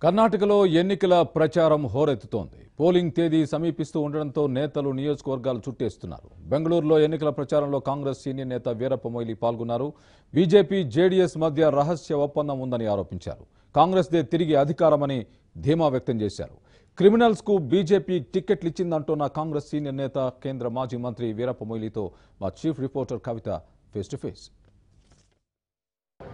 కర్ణాటకలో ఎన్నికల ప్రచారం హోరెత్తుతోంది. పోలింగ్ తేదీ సమీపిస్తూ ఉండడంతో నేతలు నియోజకవర్గాలు చుట్టేస్తున్నారు. బెంగళూరులో ఎన్నికల ప్రచారంలో కాంగ్రెస్ సీనియర్ నేత వీరప్ప మొయిలీ పాల్గొన్నారు. బీజేపీ జేడీఎస్ మధ్య రహస్య ఒప్పందం ఉందని ఆరోపించారు. కాంగ్రెస్దే తిరిగి అధికారమని ధీమా వ్యక్తం చేశారు. క్రిమినల్స్ కు బీజేపీ టికెట్లు ఇచ్చిందంటున్న కాంగ్రెస్ సీనియర్ నేత కేంద్ర మాజీ మంత్రి వీరప్ప మొయిలీతో మా chief reporter Kavitha face to face.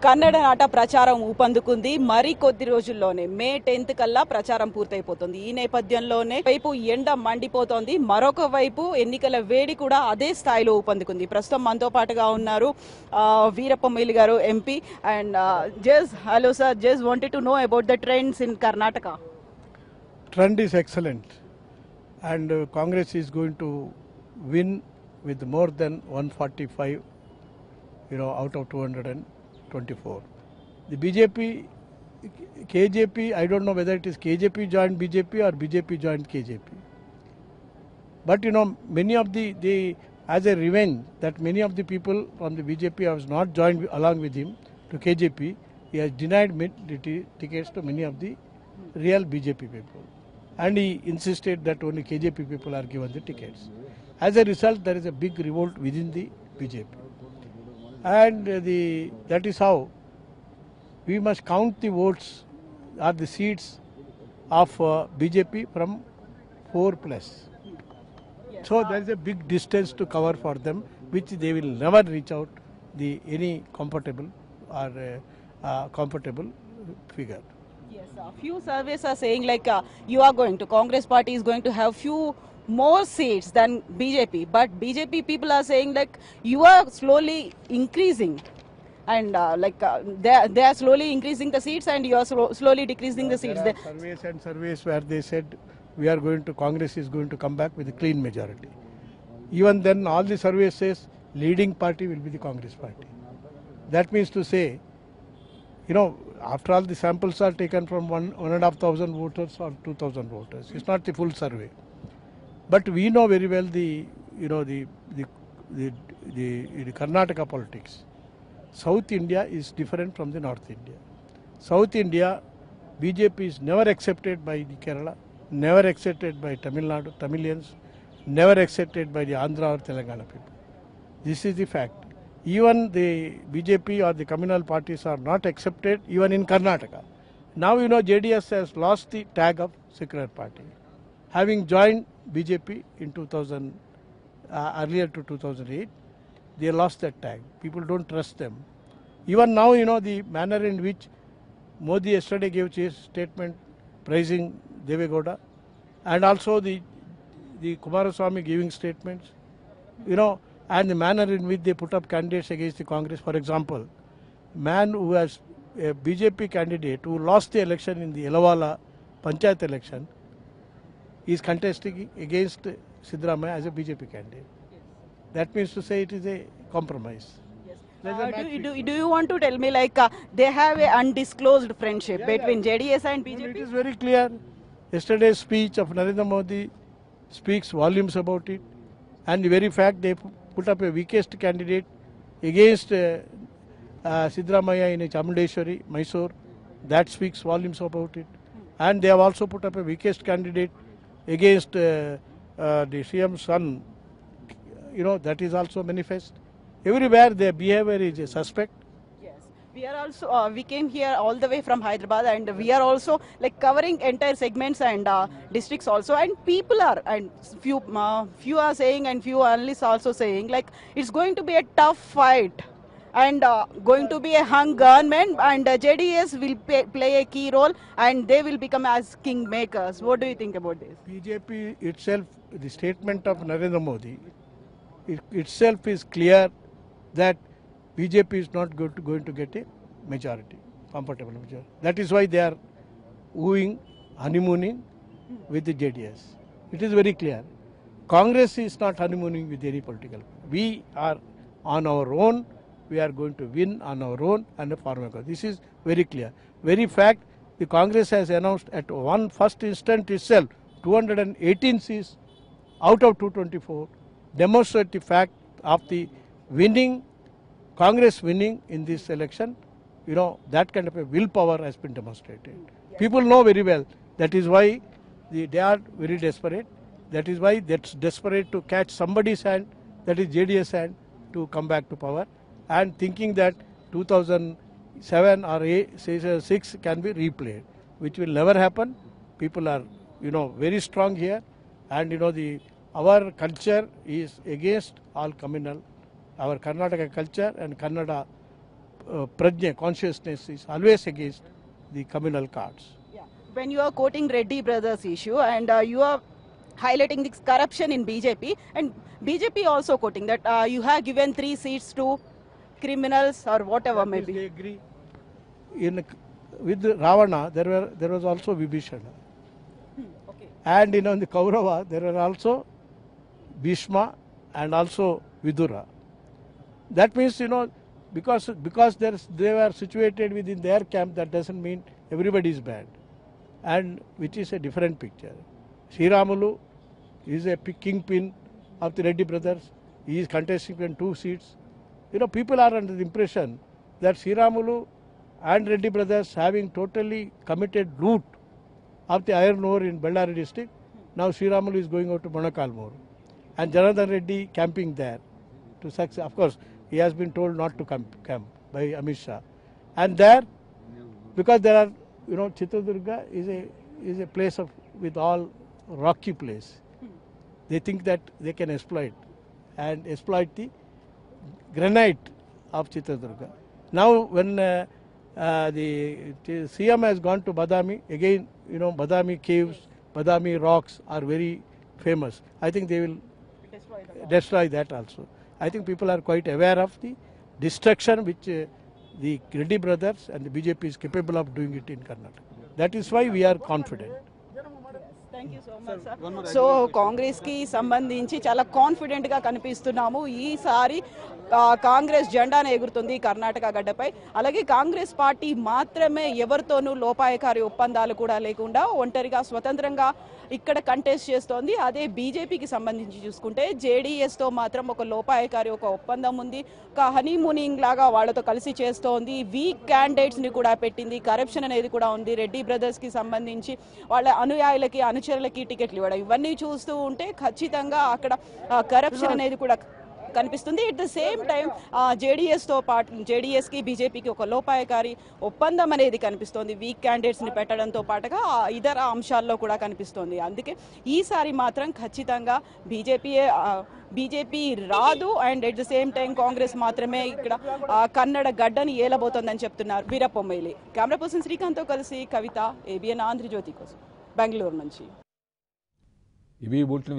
Kannada నాట ప్రచారం ఊపందుకుంది. మరి కొద్ది రోజుల్లోనే మే 10 కల్లా ప్రచారం పూర్తయిపోతుంది. ఈ నేపథ్యంలోనే వైపు ఎండ మండిపోతోంది, మరొక వైపు ఎన్నికల వేడి కూడా అదే స్థాయిలో ఊపందుకుంది. ప్రస్తుతం మనతో పాటుగా ఉన్నారు వీరప్ప మొయిలీ గారు, MP. And hello sir, just wanted to know about the trends in Karnataka. Trend is excellent, and Congress is going to win with more than 145, out of 224. The BJP, KJP, I don't know whether it is KJP joined BJP or BJP joined KJP. But many of the as a revenge that many of the people from the BJP have not joined along with him to KJP, he has denied tickets to many of the real BJP people. And he insisted that only KJP people are given the tickets. As a result, there is a big revolt within the BJP. And that is how we must count the votes or the seats of BJP from 4 plus. So there is a big distance to cover for them, which they will never reach out any comfortable or comfortable figure. Yes, few surveys are saying Congress party is going to have few more seats than BJP, but BJP people are saying you are slowly increasing, and they are slowly increasing the seats and you are slowly decreasing the seats. There are surveys where they said Congress is going to come back with a clean majority. Even then, all the surveys says leading party will be the Congress party. That means to say, after all the samples are taken from 1,500 voters or 2,000 voters. It's not the full survey. But we know very well the Karnataka politics. South India is different from the North India. South India, BJP is never accepted by the Kerala, never accepted by Tamil Nadu, Tamilians, never accepted by the Andhra or Telangana people. This is the fact. Even the BJP or the communal parties are not accepted even in Karnataka. Now JDS has lost the tag of secular party. Having joined BJP in earlier to 2008, they lost that tag. People don't trust them. Even now, the manner in which Modi yesterday gave his statement praising Devegowda, and also the Kumaraswamy giving statements, and the manner in which they put up candidates against the Congress. For example, man who has a BJP candidate who lost the election in the Elavala Panchayat election is contesting against Siddaramaiah as a BJP candidate. That means to say it is a compromise. Yes. Do you want to tell me they have a undisclosed friendship between JDS and BJP? It is very clear. Yesterday's speech of Narendra Modi speaks volumes about it, and the very fact they put up a weakest candidate against Siddaramaiah in Chamundeshwari, Mysore, that speaks volumes about it. And they have also put up a weakest candidate against the CM's son, that is also manifest. Everywhere their behavior is a suspect. Yes, we are also, we came here all the way from Hyderabad, and we are also covering entire segments and districts also, and people are, and few are saying and few analysts also saying it's going to be a tough fight and going to be a hung government, and JDS will play a key role and they will become as kingmakers. What do you think about this? BJP itself, the statement of Narendra Modi itself is clear that BJP is not going to get a majority, comfortable majority. That is why they are honeymooning with the JDS. It is very clear. Congress is not honeymooning with any political party. We are on our own. We are going to win on our own and a formula. This is very clear. Very fact, the Congress has announced at one first instant itself 218 seats out of 224, demonstrate the fact of the Congress winning in this election that kind of a willpower has been demonstrated. People know very well. That is why they are very desperate. That is why that's desperate to catch somebody's hand, that is JDS hand, to come back to power, and thinking that 2007 or 6 can be replayed, which will never happen. People are, very strong here, and our culture is against all communal. Our Karnataka culture and Kannada prajna consciousness is always against the communal cards. Yeah. When you are quoting Reddy brothers issue and you are highlighting this corruption in BJP, and BJP also quoting that you have given 3 seats to criminals or whatever maybe. They agree. With Ravana, there was also Vibhishana. Okay. And in the Kaurava, there were also Bhishma and also Vidura. That means, because they were situated within their camp, that doesn't mean everybody is bad. And which is a different picture. Sriramulu is a kingpin of the Reddy brothers. He is contesting in 2 seats. People are under the impression that Sriramulu and Reddy brothers having totally committed loot of the iron ore in Bellary district. Now Sriramulu is going out to Monakalmuru. And Janardhan Reddy camping there to success. Of course, he has been told not to camp by Amit Shah. And there, because there are, Chitradurga is a place with all rocky place. They think that they can exploit the granite of Chitradurga. Now when the CM has gone to Badami, again, Badami caves, Badami rocks are very famous. I think they will destroy that also. I think people are quite aware of the destruction which the Reddy brothers and the BJP is capable of doing it in Karnataka. That is why we are confident. Thank you so much sir. So కాంగ్రెస్కి సంబంధించి చాలా కాన్ఫిడెంట్గా కనిపిస్తున్నాము. ఈసారి కాంగ్రెస్ జెండాను ఎగురుతుంది కర్ణాటక గడ్డపై. అలాగే Congress party మాత్రమే ఎవరితోనూ లోపాయకారి ఒప్పందాలు కూడా లేకుండా ఒంటరిగా స్వతంత్రంగా ఇక్కడ కంటెస్ట్ చేస్తోంది. అదే బీజేపీకి సంబంధించి చూసుకుంటే జేడీఎస్తో మాత్రం ఒక లోపాయకారి ఒక ఒప్పందం ఉంది. ఒక హనీమూనింగ్ లాగా వాళ్ళతో కలిసి చేస్తోంది. వీక్ క్యాండిడేట్స్ని కూడా పెట్టింది. కరప్షన్ అనేది కూడా ఉంది. రెడ్డి బ్రదర్స్కి సంబంధించి వాళ్ళ అనుయాయులకి అనుచరులకి టికెట్లు ఇవ్వడం, ఇవన్నీ చూస్తూ ఉంటే ఖచ్చితంగా అక్కడ కరప్షన్ అనేది కూడా కనిపిస్తుంది. ఎట్ ద సేమ్ టైం జేడీఎస్తో పాటు జేడీఎస్కి బీజేపీకి ఒక లోపాయకారి ఒప్పందం అనేది కనిపిస్తోంది. వీక్ క్యాండిడేట్స్ని పెట్టడంతో పాటుగా ఇతర అంశాల్లో కూడా కనిపిస్తోంది. అందుకే ఈసారి మాత్రం ఖచ్చితంగా బీజేపీ రాదు. And at the same time Congress మాత్రమే ఇక్కడ కన్నడ గడ్డని ఏలబోతోందని చెప్తున్నారు వీరప్ప మొయిలీ. కెమెరా పర్సన్ శ్రీకాంత్తో కలిసి కవిత, ఏబిఎన్ ఆంధ్రజ్యోతి కోసం బెంగళూరు నుంచి. ఇవి బులెటిన్